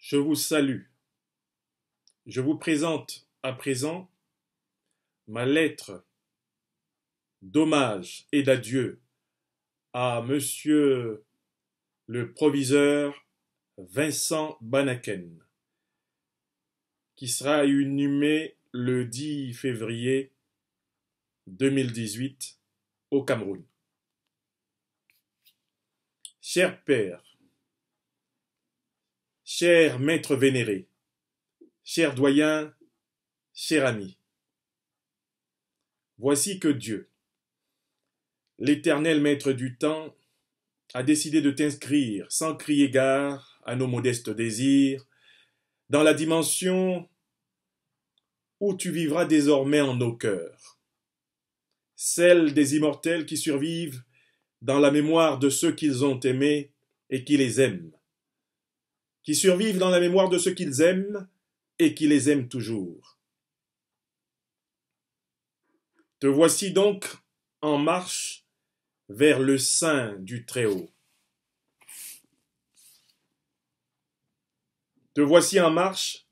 Je vous salue. Je vous présente à présent ma lettre d'hommage et d'adieu à Monsieur le proviseur Vincent Banaken, qui sera inhumé le 10 février 2018 au Cameroun. Cher Père, cher Maître vénéré, cher doyen, cher ami, voici que Dieu, l'éternel Maître du temps, a décidé de t'inscrire sans crier gare à nos modestes désirs dans la dimension où tu vivras désormais en nos cœurs, celle des immortels qui survivent dans la mémoire de ceux qu'ils ont aimés et qui les aiment, qui survivent dans la mémoire de ceux qu'ils aiment et qui les aiment toujours. Te voici donc en marche vers le sein du Très-Haut. Te voici en marche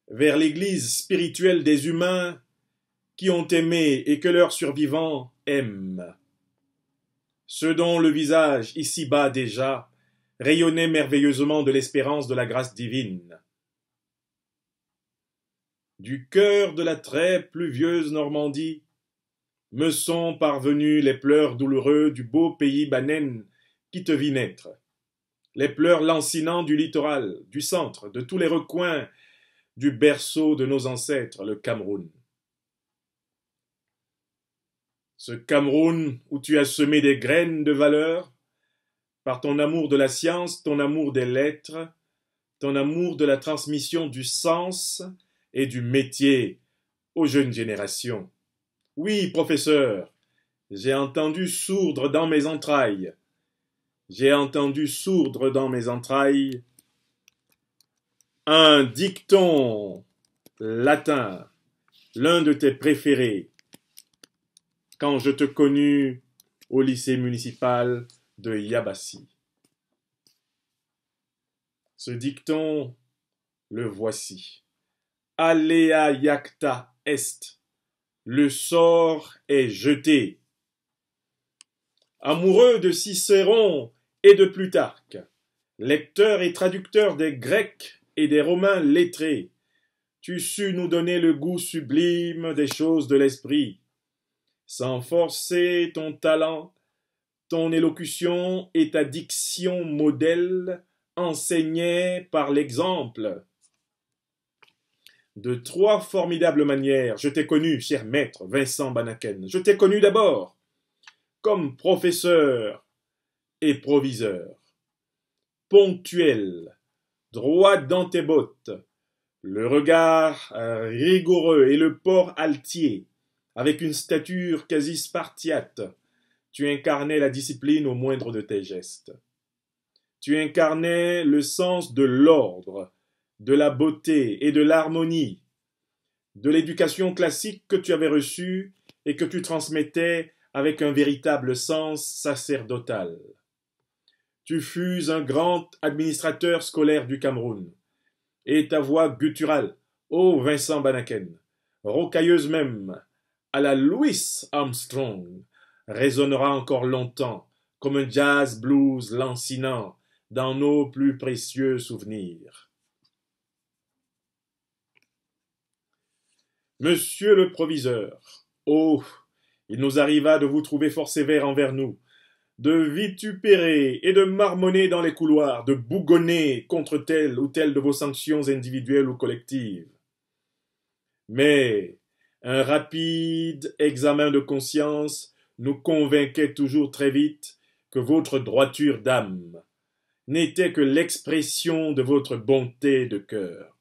vers l'église spirituelle des humains qui ont aimé et que leurs survivants aiment. Ceux dont le visage, ici-bas déjà, rayonnait merveilleusement de l'espérance de la grâce divine. Du cœur de la très pluvieuse Normandie, me sont parvenus les pleurs douloureux du beau pays Banen qui te vit naître, les pleurs lancinants du littoral, du centre, de tous les recoins du berceau de nos ancêtres, le Cameroun. Ce Cameroun où tu as semé des graines de valeur, par ton amour de la science, ton amour des lettres, ton amour de la transmission du sens et du métier aux jeunes générations. Oui, professeur, j'ai entendu sourdre dans mes entrailles. J'ai entendu sourdre dans mes entrailles un dicton latin, l'un de tes préférés, quand je te connus au lycée municipal de Yabassi. Ce dicton, le voici. Alea iacta est. Le sort est jeté. Amoureux de Cicéron et de Plutarque, lecteur et traducteur des Grecs et des Romains lettrés, tu sus nous donner le goût sublime des choses de l'esprit, sans forcer ton talent, ton élocution et ta diction modèle enseignaient par l'exemple. De trois formidables manières, je t'ai connu, cher maître Vincent Banaken. Je t'ai connu d'abord comme professeur et proviseur, ponctuel, droit dans tes bottes, le regard rigoureux et le port altier, avec une stature quasi spartiate. Tu incarnais la discipline au moindre de tes gestes. Tu incarnais le sens de l'ordre, de la beauté et de l'harmonie, de l'éducation classique que tu avais reçue et que tu transmettais avec un véritable sens sacerdotal. Tu fus un grand administrateur scolaire du Cameroun, et ta voix gutturale, ô Vincent Banaken, rocailleuse même, à la Louis Armstrong, résonnera encore longtemps comme un jazz blues lancinant dans nos plus précieux souvenirs. Monsieur le proviseur, oh, il nous arriva de vous trouver fort sévère envers nous, de vitupérer et de marmonner dans les couloirs, de bougonner contre telle ou telle de vos sanctions individuelles ou collectives. Mais un rapide examen de conscience nous convainquait toujours très vite que votre droiture d'âme n'était que l'expression de votre bonté de cœur.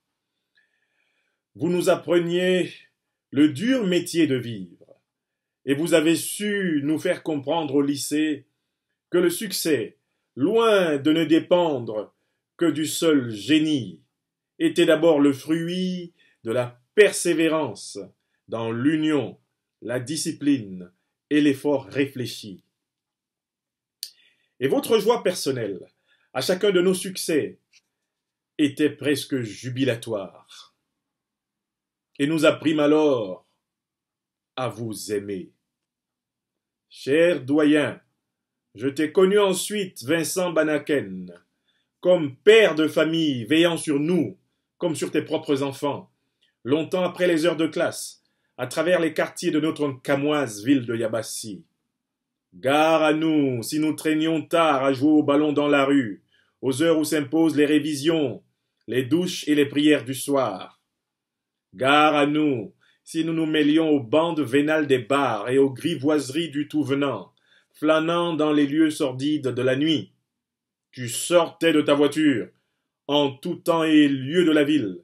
Vous nous appreniez le dur métier de vivre, et vous avez su nous faire comprendre au lycée que le succès, loin de ne dépendre que du seul génie, était d'abord le fruit de la persévérance dans l'union, la discipline et l'effort réfléchi. Et votre joie personnelle, à chacun de nos succès, était presque jubilatoire, et nous apprîmes alors à vous aimer. Cher doyen, je t'ai connu ensuite, Vincent Banaken, comme père de famille veillant sur nous, comme sur tes propres enfants, longtemps après les heures de classe, à travers les quartiers de notre camoise ville de Yabassi. Gare à nous si nous traînions tard à jouer au ballon dans la rue, aux heures où s'imposent les révisions, les douches et les prières du soir. Gare à nous si nous nous mêlions aux bandes vénales des bars et aux grivoiseries du tout venant, flânant dans les lieux sordides de la nuit. Tu sortais de ta voiture, en tout temps et lieu de la ville,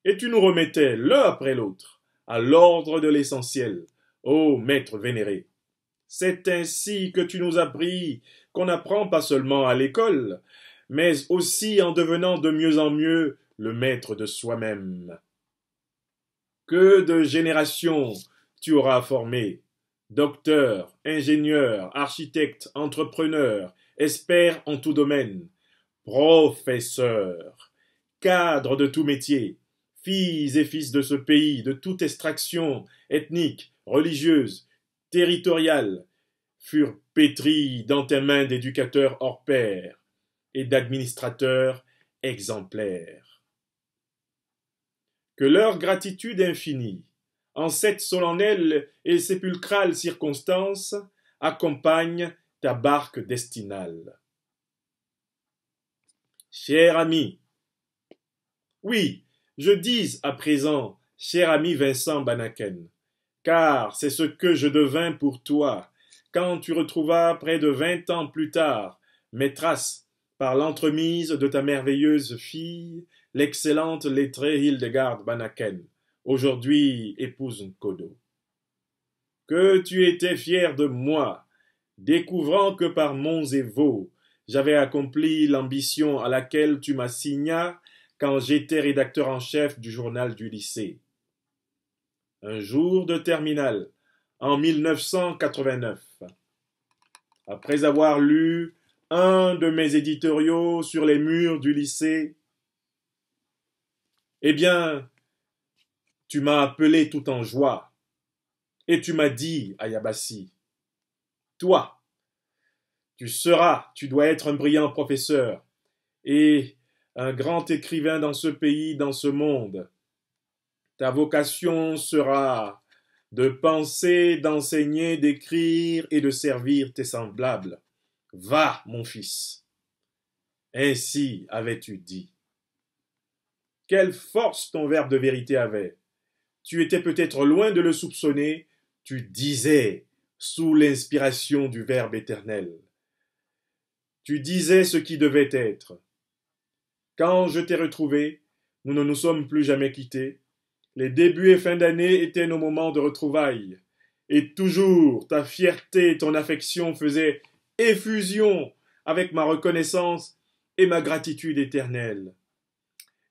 et tu nous remettais l'un après l'autre à l'ordre de l'essentiel, ô maître vénéré. C'est ainsi que tu nous as appris qu'on n'apprend pas seulement à l'école, mais aussi en devenant de mieux en mieux le maître de soi-même. Que de générations tu auras formé, docteurs, ingénieurs, architectes, entrepreneurs, experts en tout domaine, professeurs, cadres de tout métier, filles et fils de ce pays, de toute extraction ethnique, religieuse, territoriale, furent pétris dans tes mains d'éducateurs hors pair et d'administrateurs exemplaires. Que leur gratitude infinie, en cette solennelle et sépulcrale circonstance, accompagne ta barque destinale. Cher ami, oui, je dis à présent, cher ami Vincent Banaken, car c'est ce que je devins pour toi, quand tu retrouvas près de 20 ans plus tard mes traces par l'entremise de ta merveilleuse fille, l'excellente lettrée Hildegard Banaken, aujourd'hui épouse Nkodo. Que tu étais fier de moi, découvrant que par monts et vaux, j'avais accompli l'ambition à laquelle tu m'assignas quand j'étais rédacteur en chef du journal du lycée. Un jour de terminale, en 1989, après avoir lu un de mes éditoriaux sur les murs du lycée, eh bien, tu m'as appelé tout en joie et tu m'as dit à Yabassi, toi, tu dois être un brillant professeur et un grand écrivain dans ce pays, dans ce monde. Ta vocation sera de penser, d'enseigner, d'écrire et de servir tes semblables. Va, mon fils. Ainsi avais-tu dit. Quelle force ton verbe de vérité avait. Tu étais peut-être loin de le soupçonner, tu disais, sous l'inspiration du Verbe éternel. Tu disais ce qui devait être. Quand je t'ai retrouvé, nous ne nous sommes plus jamais quittés. Les débuts et fins d'année étaient nos moments de retrouvailles. Et toujours, ta fierté et ton affection faisaient effusion avec ma reconnaissance et ma gratitude éternelle.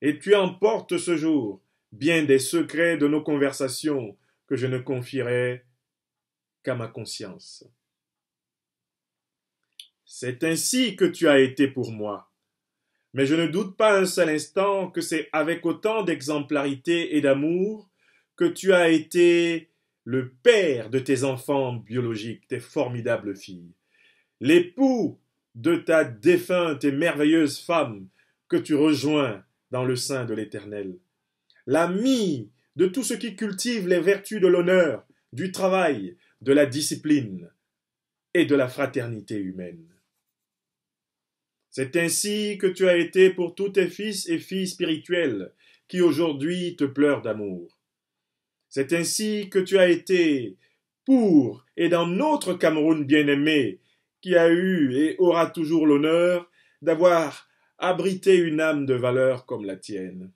Et tu emportes ce jour bien des secrets de nos conversations que je ne confierai qu'à ma conscience. C'est ainsi que tu as été pour moi. Mais je ne doute pas un seul instant que c'est avec autant d'exemplarité et d'amour que tu as été le père de tes enfants biologiques, tes formidables filles, l'époux de ta défunte et merveilleuse femme que tu rejoins dans le sein de l'Éternel, l'ami de tout ce qui cultive les vertus de l'honneur, du travail, de la discipline et de la fraternité humaine. C'est ainsi que tu as été pour tous tes fils et filles spirituels qui aujourd'hui te pleurent d'amour. C'est ainsi que tu as été pour et dans notre Cameroun bien-aimé qui a eu et aura toujours l'honneur d'avoir abrité une âme de valeur comme la tienne.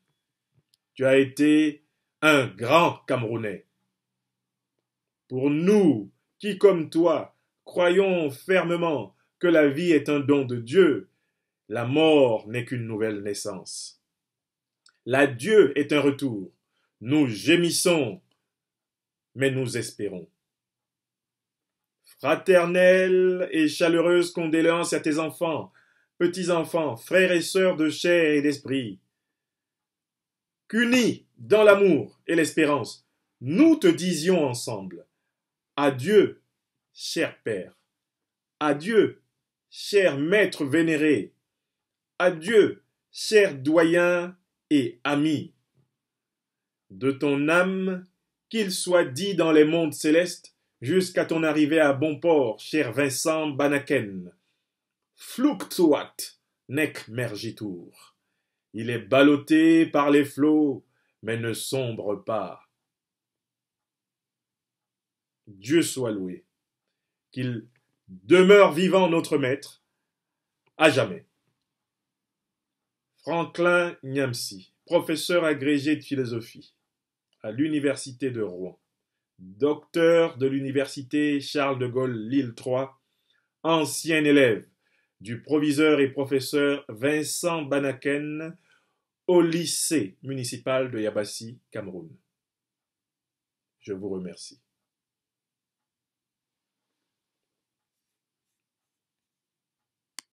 Tu as été un grand Camerounais. Pour nous qui, comme toi, croyons fermement que la vie est un don de Dieu, la mort n'est qu'une nouvelle naissance. L'adieu est un retour. Nous gémissons, mais nous espérons. Fraternelle et chaleureuse condoléance à tes enfants, petits-enfants, frères et sœurs de chair et d'esprit. qu'unis dans l'amour et l'espérance, nous te disions ensemble, adieu, cher Père, adieu, cher Maître vénéré, adieu, cher doyen et ami. De ton âme, qu'il soit dit dans les mondes célestes, jusqu'à ton arrivée à bon port, cher Vincent Banaken. Fluctuat nec mergitur. Il est ballotté par les flots, mais ne sombre pas. Dieu soit loué. Qu'il demeure vivant notre maître, à jamais. Franklin Nyamsi, professeur agrégé de philosophie à l'Université de Rouen, docteur de l'Université Charles de Gaulle Lille 3, ancien élève du proviseur et professeur Vincent Banaken au lycée municipal de Yabassi, Cameroun. Je vous remercie.